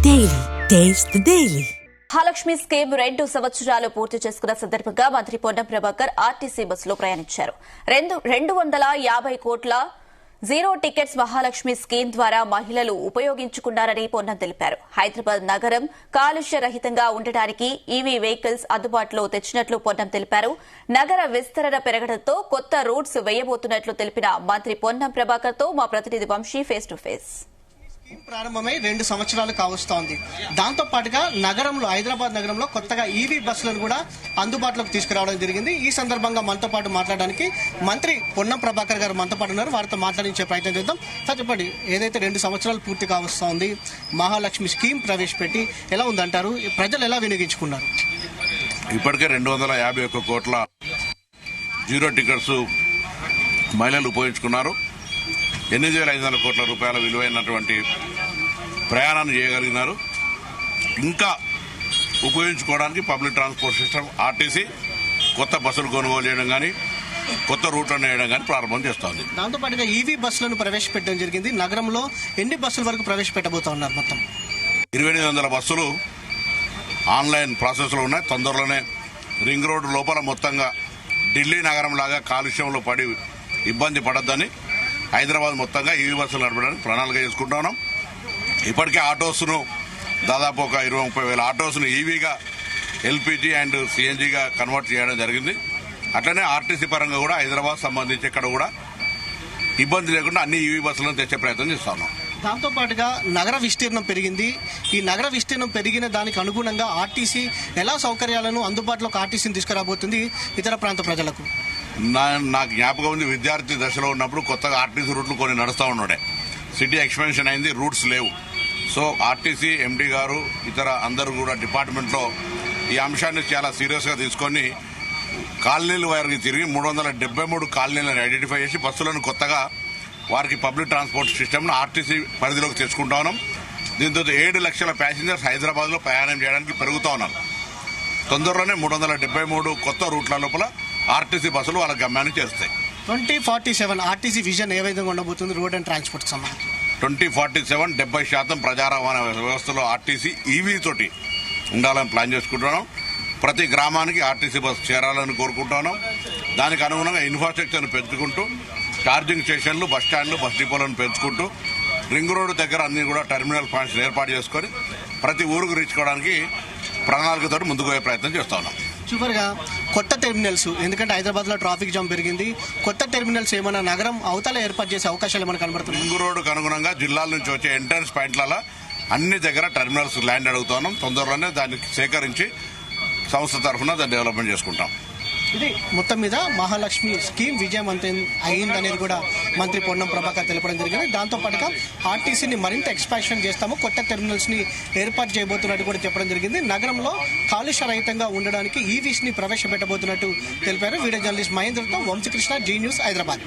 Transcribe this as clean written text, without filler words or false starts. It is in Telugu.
Daily. Taste the Daily. Mahalakshmi scheme 2 సంవత్సరాలు పూర్తి చేసుకున్న సందర్భంగా మంత్రి పొన్నం ప్రభాకర్ ఆర్టీసీ బస్సులో ప్రయాణించారు. 250 కోట్ల జీరో టికెట్స్ మహాలక్ష్మి స్కీమ్ ద్వారా మహిళలు ఉపయోగించుకున్నారని పొన్నం తెలిపారు. హైదరాబాద్ నగరం కాలుష్య రహితంగా ఉండటానికి ఈవీ వెహికల్స్ అందుబాటులో తెచ్చినట్లు పొన్నం తెలిపారు. నగర విస్తరణ పెరగడంతో కొత్త రూట్స్ వేయబోతున్నట్లు తెలిపిన మంత్రి పొన్నం ప్రభాకర్ తో మా ప్రతినిధి వంశీ ఫేస్ టు ఫేస్. ప్రారంభమై 2 సంవత్సరాలు కావస్తోంది. దాంతో పాటుగా నగరంలో హైదరాబాద్ నగరంలో కొత్తగా ఈవీ బస్సులను కూడా అందుబాటులోకి తీసుకురావడం జరిగింది. ఈ సందర్భంగా మనతో పాటు మాట్లాడడానికి మంత్రి పొన్నం ప్రభాకర్ గారు మనతో పాటు ఉన్నారు. వారితో మాట్లాడించే ప్రయత్నం చేద్దాం. సార్ చెప్పండి, ఏదైతే 2 సంవత్సరాలు పూర్తి కావస్తోంది, మహాలక్ష్మి స్కీమ్ ప్రవేశపెట్టి ఎలా ఉందంటారు? ప్రజలు ఎలా వినియోగించుకున్నారు? ఇప్పటికే 251 కోట్ల జీరో టికెట్స్ మహిళలు ఉపయోగించుకున్నారు. 8,500 కోట్ల రూపాయల విలువైనటువంటి ప్రయాణాన్ని చేయగలిగినారు. ఇంకా ఉపయోగించుకోవడానికి పబ్లిక్ ట్రాన్స్పోర్ట్ సిస్టమ్ ఆర్టీసీ కొత్త బస్సులు కొనుగోలు చేయడం కానీ కొత్త రూట్లను వేయడం కానీ ప్రారంభం చేస్తోంది. దాంతో పాటుగా ఈవీ బస్సులను ప్రవేశపెట్టడం జరిగింది. నగరంలో ఎన్ని బస్సుల వరకు ప్రవేశపెట్టబోతా ఉన్నారు? మొత్తం 2,800 బస్సులు ఆన్లైన్ ప్రాసెస్లో ఉన్నాయి. తొందరలోనే రింగ్ రోడ్డు లోపల మొత్తంగా ఢిల్లీ నగరం లాగా కాలుష్యంలో పడి ఇబ్బంది పడొద్దని హైదరాబాద్ మొత్తంగా ఈవీ బస్సులు నడపడానికి ప్రణాళిక చేసుకుంటున్నాం. ఇప్పటికే ఆటోస్ను దాదాపు ఒక 20-30 వేల ఆటోస్ను ఈవీగా ఎల్పీజీ అండ్ సిఎన్జీగా కన్వర్ట్ చేయడం జరిగింది. అట్లనే ఆర్టీసీ పరంగా కూడా హైదరాబాద్ సంబంధించి ఇక్కడ కూడా ఇబ్బంది లేకుండా అన్ని ఈవీ బస్సులను తెచ్చే ప్రయత్నం చేస్తున్నాం. దాంతో పాటుగా నగర విస్తీర్ణం పెరిగింది. ఈ నగర విస్తీర్ణం పెరిగిన దానికి అనుగుణంగా ఆర్టీసీ ఎలా సౌకర్యాలను అందుబాటులోకి ఆర్టీసీని తీసుకురాబోతుంది ఇతర ప్రాంత ప్రజలకు? నాకు జ్ఞాపకం ఉంది, విద్యార్థి దశలో ఉన్నప్పుడు కొత్తగా ఆర్టీసీ రూట్లు కొన్ని నడుస్తూ ఉన్నాడే. సిటీ ఎక్స్పెన్షన్ అయింది, రూట్స్ లేవు. సో ఆర్టీసీ ఎండీ గారు ఇతర అందరూ కూడా డిపార్ట్మెంట్లో ఈ అంశాన్ని చాలా సీరియస్గా తీసుకొని కాలనీల వారికి తిరిగి 373 కాలనీలను ఐడెంటిఫై చేసి బస్సులను కొత్తగా వారికి పబ్లిక్ ట్రాన్స్పోర్ట్ సిస్టమ్ను ఆర్టీసీ పరిధిలోకి తెచ్చుకుంటా ఉన్నాం. దీంతో 7 లక్షల ప్యాసింజర్స్ హైదరాబాద్లో ప్రయాణం చేయడానికి పెరుగుతూ ఉన్నారు. తొందరలోనే 373 కొత్త రూట్ల లోపల ఆర్టీసీ బస్సులు వాళ్ళ గమ్యాన్ని చేస్తాయి. 2047 ఆర్టీసీ విజన్ ఏ విధంగా ఉండబోతుంది రోడ్ అండ్ ట్రాన్స్పోర్ట్ సంబంధించి? 2047 70% ప్రజా రవాణా వ్యవస్థలో ఆర్టీసీ ఈవీ తోటి ఉండాలని ప్లాన్ చేసుకుంటున్నాం. ప్రతి గ్రామానికి ఆర్టీసీ బస్సు చేరాలని కోరుకుంటున్నాం. దానికి అనుగుణంగా ఇన్ఫ్రాస్ట్రక్చర్ను పెంచుకుంటూ ఛార్జింగ్ స్టేషన్లు, బస్ స్టాండ్లు, బస్ డిపోలను పెంచుకుంటూ రింగ్ రోడ్డు దగ్గర అన్ని కూడా టెర్మినల్ పాయింట్స్ ఏర్పాటు చేసుకొని ప్రతి ఊరుకు రీచ్ కావడానికి ప్రణాళికతో ముందుకు పోయే ప్రయత్నం చేస్తా ఉన్నాం. చివరిగా కొత్త టెర్మినల్స్, ఎందుకంటే హైదరాబాద్ లో ట్రాఫిక్ జామ్ పెరిగింది, కొత్త టెర్మినల్స్ ఏమైనా నగరం అవతల ఏర్పాటు చేసే అవకాశాలు ఏమైనా కనబడుతుంది? రింగ్ రోడ్డుకు అనుగుణంగా జిల్లాల నుంచి వచ్చే ఎంట్రన్స్ పాయింట్లలో అన్ని దగ్గర టెర్మినల్స్ ల్యాండ్ అడుగుతున్నాం. తొందరలోనే దాన్ని సేకరించి సంస్థ తరఫున దాన్ని డెవలప్మెంట్ చేసుకుంటాం. ఇది మొత్తం మీద మహాలక్ష్మి స్కీమ్ విజయవంతం అయ్యిందనేది కూడా మంత్రి పొన్నం ప్రభాకర్ తెలపడం జరిగింది. దాంతో పాటుగా ఆర్టీసీని మరింత ఎక్స్పాన్షన్ చేస్తాము, కొత్త టెర్మినల్స్ ని ఏర్పాటు చేయబోతున్నట్టు కూడా చెప్పడం జరిగింది. నగరంలో కాలుష్య రహితంగా ఉండడానికి ఈవీస్ ని ప్రవేశపెట్టబోతున్నట్టు తెలిపారు. Video journalist మహేంద్రతో Vamsikrishna, G news, Hyderabad.